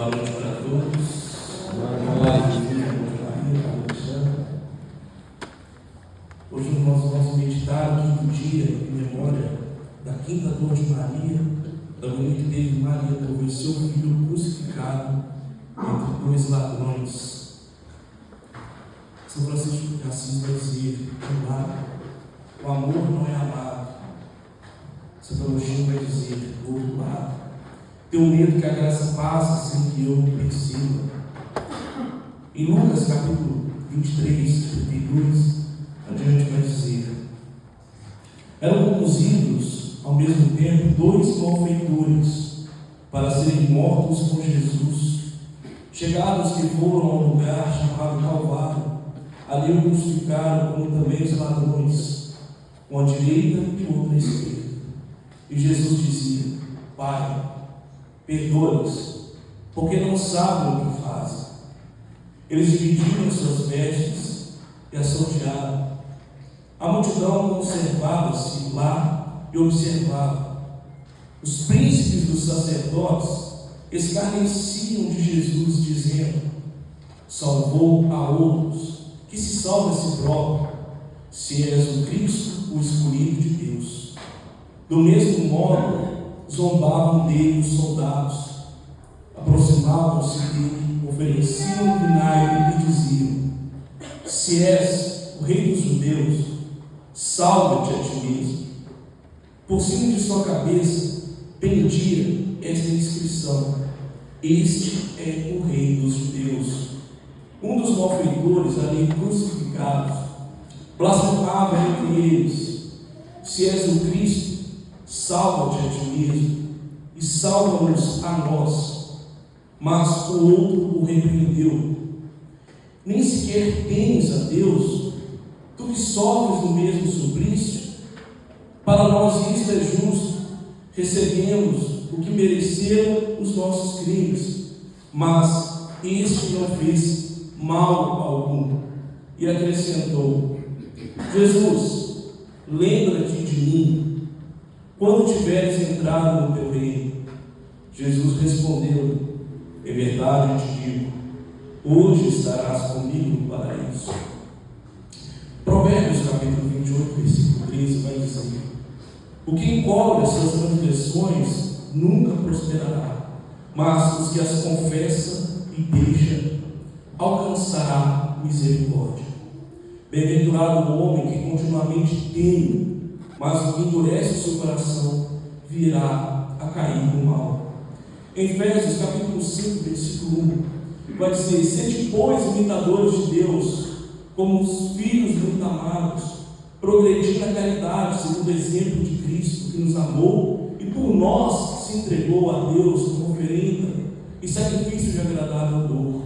Boa noite para todos. Hoje nós vamos meditar o quinto dia em memória da quinta dor de Maria, da manhã que teve Maria por ver seu filho crucificado entre dois ladrões. São Francisco de Assis vai dizer: o amor não é amado. Santo Agostinho vai dizer: do outro lado, tenho medo que a graça passe sem que eu me perceba. Em Lucas capítulo 23, 32, adiante vai dizer: eram conduzidos ao mesmo tempo dois malfeitores para serem mortos com Jesus. Chegados que foram a um lugar chamado Calvário, ali o crucificaram, como também os ladrões, um à direita e outro à esquerda. E Jesus dizia: Pai, perdoa-lhes, porque não sabem o que fazem. Eles dividiram as suas vestes e a sortearam. A multidão conservava-se lá e observava. Os príncipes dos sacerdotes escarneciam de Jesus, dizendo: salvou a outros, que se salve a si próprio, se és o Cristo, o escolhido de Deus. Do mesmo modo, zombavam dele os soldados. Aproximavam-se dele, ofereciam vinagre e diziam: se és o rei dos judeus, salva-te a ti mesmo. Por cima de sua cabeça pendia esta inscrição: este é o rei dos judeus. Um dos malfeitores ali crucificados blasfemava entre eles: se és o Cristo, salva-te a ti mesmo e salva-nos a nós. Mas o outro o repreendeu: nem sequer temes a Deus, tu que sofres o mesmo suplício? Para nós isto é justo, recebemos o que mereceram os nossos crimes, mas este não fez mal algum. E acrescentou: Jesus, lembra-te de mim quando tiveres entrado no teu reino. Jesus respondeu: é verdade, eu te digo, hoje estarás comigo no paraíso. Provérbios capítulo 28, versículo 13 vai dizer: o que encobre as suas transgressões nunca prosperará, mas os que as confessa e deixa alcançará misericórdia. Bem-aventurado o homem que continuamente teme, mas o que endurece o seu coração virá a cair no mal. Em Efésios capítulo 5, versículo 1, vai dizer: sede, pois, imitadores de Deus, como os filhos muito amados, progredindo na caridade, segundo o exemplo de Cristo, que nos amou e por nós se entregou a Deus como oferenda e sacrifício de agradável odor.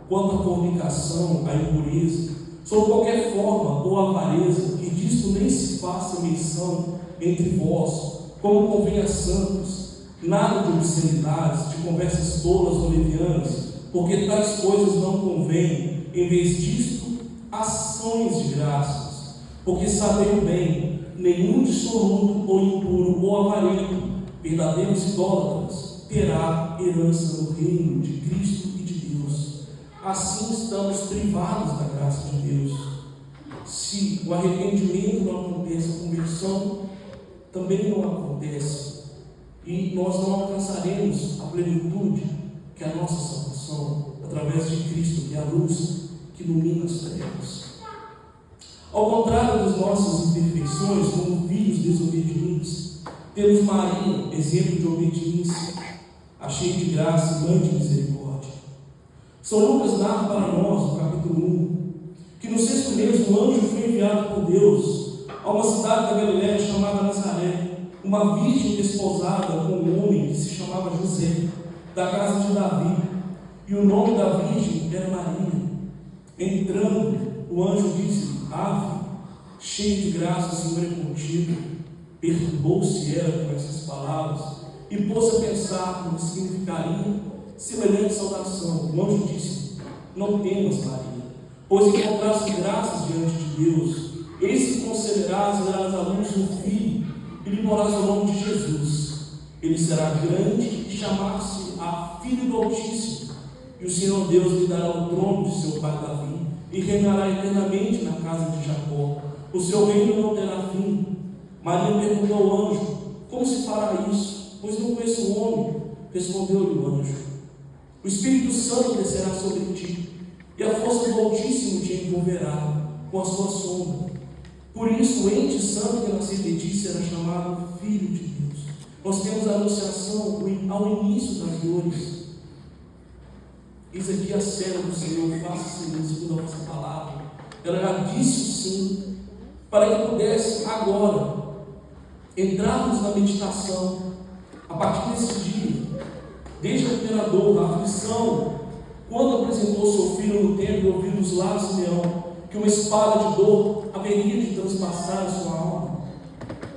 Quanto à fornicação, à impureza, sob qualquer forma ou avareza, que disto nem se faça menção entre vós, como convém a santos, nada de obscenidades, de conversas tolas ou levianas, porque tais coisas não convêm. Em vez disto, ações de graças, porque sabem bem, nenhum dissoluto ou impuro ou avarento, verdadeiros idólatras, terá herança no reino de Cristo e de Deus. Assim estamos privados da graça de Deus. Se o arrependimento não acontece, a conversão também não acontece, e nós não alcançaremos a plenitude que é a nossa salvação, através de Cristo, que é a luz que ilumina as trevas. Ao contrário das nossas imperfeições, como filhos desobedientes, temos Maria, exemplo de obediência, a cheia de graça e grande misericórdia. São Lucas narra para nós, no capítulo 1, que no sexto mês um anjo foi enviado por Deus a uma cidade da Galiléia chamada Nazaré, uma virgem desposada com um homem que se chamava José, da casa de Davi, e o nome da virgem era Maria. Entrando, o anjo disse: ave, cheia de graça, o Senhor é contigo. Perturbou-se ela com essas palavras e pôs a pensar no que significaria semelhante saudação. O anjo disse: não temas, Maria, pois encontraste graças diante de Deus. Eis que conceberás e darás à luz um filho, e lhe porás o nome de Jesus. Ele será grande e chamar-se a filho do Altíssimo, e o Senhor Deus lhe dará o trono de seu pai Davi, e reinará eternamente na casa de Jacó. O seu reino não terá fim. Maria perguntou ao anjo: como se fará isso? Pois não conheço o homem. Respondeu-lhe o anjo: o Espírito Santo descerá sobre ti, e a força do Altíssimo te envolverá com a sua sombra. Por isso, o ente santo que nascer de ti será chamado Filho de Deus. Nós temos a anunciação ao início das dores. Eis aqui a cena do Senhor, faça-se segundo a nossa palavra. Ela já disse o sim, para que pudesse agora entrarmos na meditação, a partir desse dia, desde a primeira dor, a aflição, quando apresentou seu filho no templo e ouviu dos lábios de Simeão que uma espada de dor haveria de transpassar a sua alma.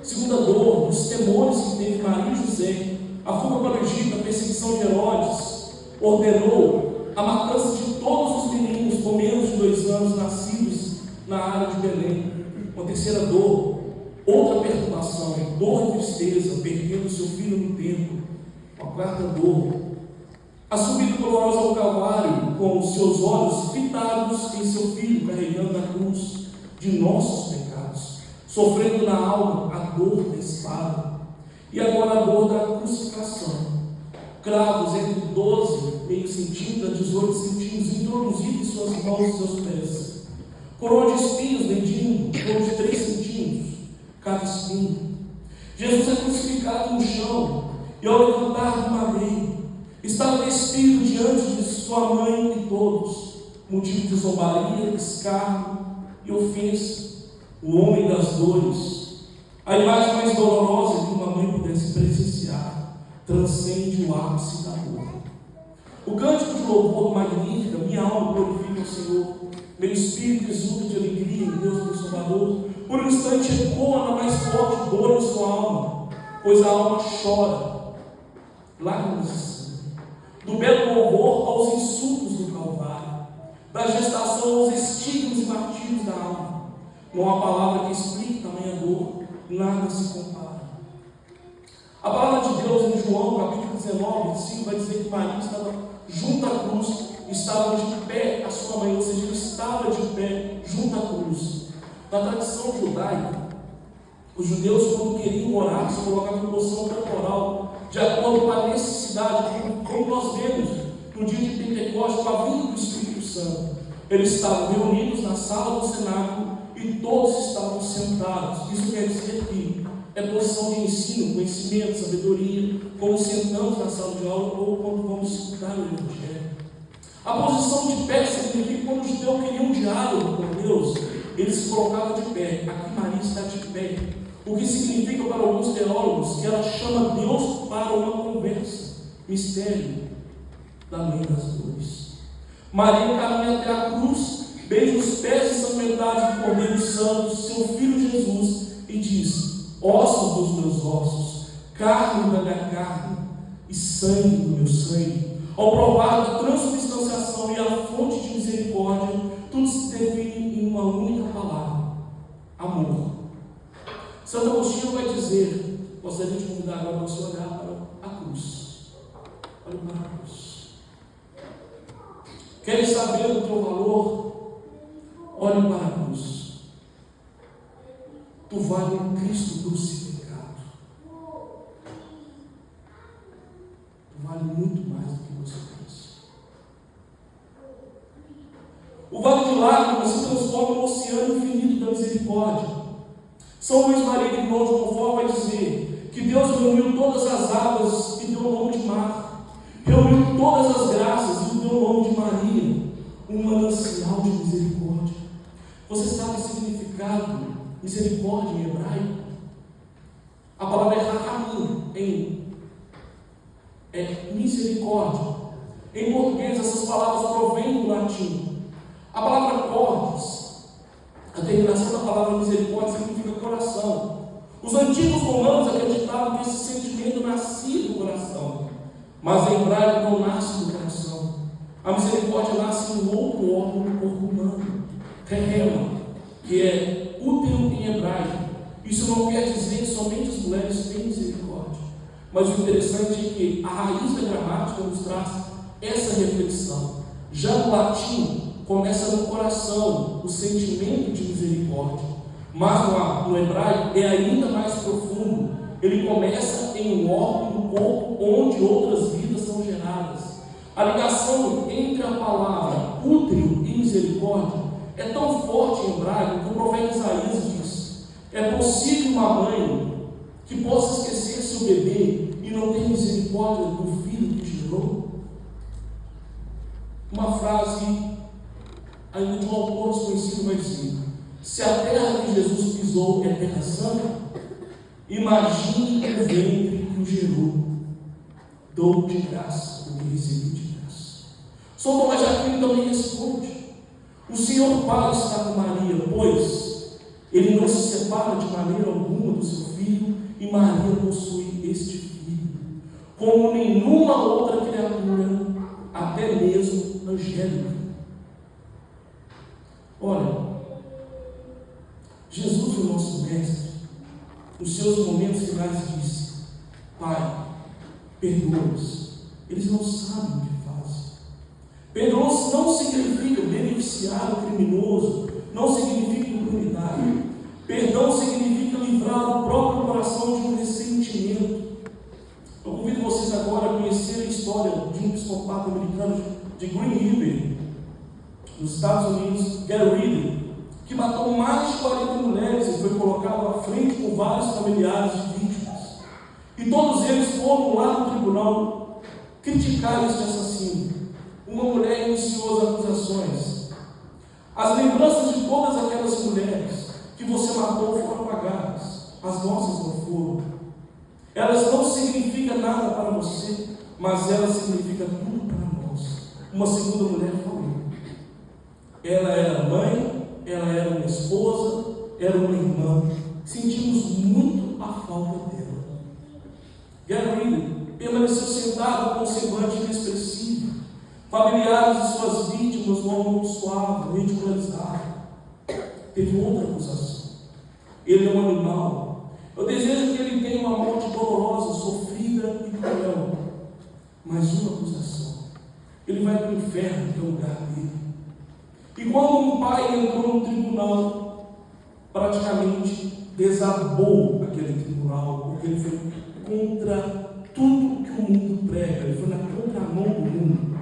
Segunda dor, dos temores que teve Maria e José, a fuga para o Egito, a perseguição de Herodes, ordenou a matança de todos os meninos com menos de 2 anos nascidos na área de Belém. Uma terceira dor, outra perturbação, dor e tristeza, perdendo seu filho no templo. Uma quarta dor, a subida dolorosa ao Calvário, com os seus olhos fitados em seu filho, carregando a cruz de nossos pecados, sofrendo na alma a dor da espada, e agora a dor da crucificação. Cravos entre 12 meio centímetros a 18 centímetros, introduzidos em suas mãos e seus pés. Coroa de espinhos, medindo, coroa de 3 centímetros, cada espinho. Jesus é crucificado no chão, e ao levantar do madeiro, estava despido diante de sua mãe e todos, motivo de zombaria, escárnio e ofensa. O homem das dores, a imagem mais dolorosa que uma mãe pudesse presenciar, transcende o ápice da dor. O cântico de louvor magnífica, minha alma glorifica o Senhor, meu espírito exulta de alegria em Deus meu Salvador. Por um instante ecoa na mais forte dor em sua alma, pois a alma chora, lágrimas de sangue, do belo louvor aos insultos do Calvário, da gestação aos estigmas e martírios da alma. Não há palavra que explique tamanha dor, nada se compara. A palavra de Deus em João, capítulo 19, 25, vai dizer que Maria estava junto à cruz, estava de pé a sua mãe, ou seja, ele estava de pé junto à cruz. Na tradição judaica, os judeus, quando queriam orar, se colocavam em posição corporal, de acordo com a necessidade, como nós vemos no dia de Pentecostes, com a vinda do Espírito Santo. Eles estavam reunidos na sala do cenáculo e todos estavam sentados. Isso quer dizer que é posição de ensino, conhecimento, sabedoria, como sentamos na sala de aula ou quando vamos escutar o Evangelho. A posição de pé significa que quando o judeu queria um diálogo com Deus, ele se colocava de pé. Aqui Maria está de pé. O que significa para alguns teólogos que ela chama Deus para uma conversa. Mistério da mãe das dores. Maria caminha até a cruz, beija os pés ensanguentados do Cordeiro Santo, seu filho Jesus, e diz: ossos dos meus ossos, carne da minha carne e sangue do meu sangue. Ao provar a transubstanciação e a fonte de misericórdia, tudo se define em uma única palavra: amor. Santo Agostinho vai dizer, gostaria de convidar agora você a olhar para a cruz. Olhe para a cruz. Queres saber do teu valor? Olhe para a cruz. Tu vale um Cristo crucificado. Tu vale muito mais do que você pensa. O vale de lágrimas se transforma no oceano infinito da misericórdia. São Luís Maria de Irmão de Montfort vai dizer que Deus reuniu todas as águas e deu o nome de mar, reuniu todas as graças e deu o nome de Maria, um manancial de misericórdia. Você sabe o significado de misericórdia em hebraico? A palavra é rachamim, é misericórdia. Em português, essas palavras provêm do latim. A palavra cordes, a terminação da palavra misericórdia, significa coração. Os antigos romanos acreditavam que esse sentimento nascia do coração, mas em hebraico não nasce do coração. A misericórdia nasce em um outro órgão do corpo humano, rehema, que é útero em hebraico. Isso não quer dizer que somente as mulheres têm misericórdia. Mas o interessante é que a raiz da gramática nos traz essa reflexão. Já no latim, começa no coração o sentimento de misericórdia. Mas no hebraico é ainda mais profundo. Ele começa em um órgão do corpo onde outras vidas são geradas. A ligação entre a palavra útero e misericórdia é tão forte em hebraico que o profeta Isaías diz: é possível uma mãe que possa esquecer seu bebê e não ter misericórdia do filho que gerou? Uma frase ainda de um autor desconhecido vai dizer: se a terra que Jesus pisou é terra santa, imagine o ventre que o gerou. Dou de graça o que recebi de graça. São Tomás de Aquino também responde: o Senhor Pai está com Maria, pois ele não se separa de maneira alguma do seu filho, e Maria possui este filho, como nenhuma outra criatura, até mesmo angélica. Olha, Jesus, o nosso mestre, nos seus momentos finais disse: Pai, perdoa-os, eles não sabem o que fazem. Perdoa-os não significa beneficiar o criminoso, não significa impunidade. Perdão significa livrar o próprio coração de um ressentimento. Eu convido vocês agora a conhecer a história de um psicopata americano de Green River, nos Estados Unidos, Gary Ridley, que matou mais de 40 mulheres e foi colocado à frente com vários familiares de vítimas. E todos eles foram lá no tribunal criticar este assassino. Uma mulher iniciou as acusações. As lembranças de todas aquelas mulheres que você matou foram apagadas. As nossas não foram. Elas não significam nada para você, mas elas significam tudo para nós. Uma segunda mulher foi eu. Ela era mãe, ela era uma esposa, era uma irmã. Sentimos muito a falta dela. Gary Ridley permaneceu sentado com um semblante inexpressivo. Familiares de suas vítimas o amaldiçoavam, ridicularizavam. Teve outra acusação: ele é um animal. Eu desejo que ele tenha uma morte dolorosa, sofrida e cruel. Mais uma acusação: ele vai para o inferno, que é o lugar dele. E quando um pai entrou no tribunal, praticamente desabou aquele tribunal, porque ele foi contra tudo que o mundo prega, ele foi na contramão do mundo.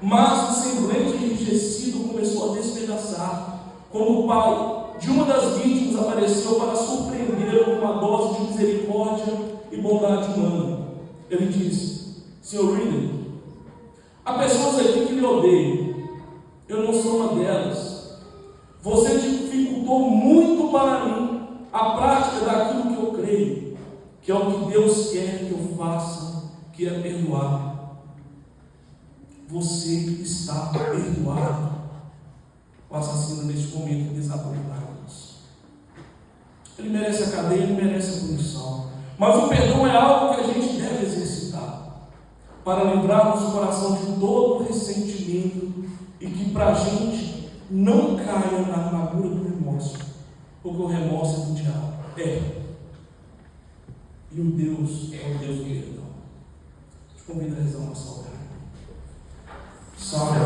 Mas o semblante enrijecido começou a despedaçar, quando o pai de uma das vítimas apareceu para surpreendê-lo com uma dose de misericórdia e bondade humana. Ele disse: Sr. Ridley, há pessoas aqui que lhe odeiam. Eu não sou uma delas. Você dificultou muito para mim a prática daquilo que eu creio, que é o que Deus quer que eu faça, que é perdoar. Você está perdoado. O assassino neste momento desabou em lágrimas. Ele merece a cadeia, ele merece a punição. Mas o perdão é algo que a gente deve exercitar para livrarmos o coração de todo ressentimento e que para a gente não caia na armadura do remorso, porque o remorso é do diabo. E o Deus é o Deus do perdão. Te convido a rezar uma saudade. Salve.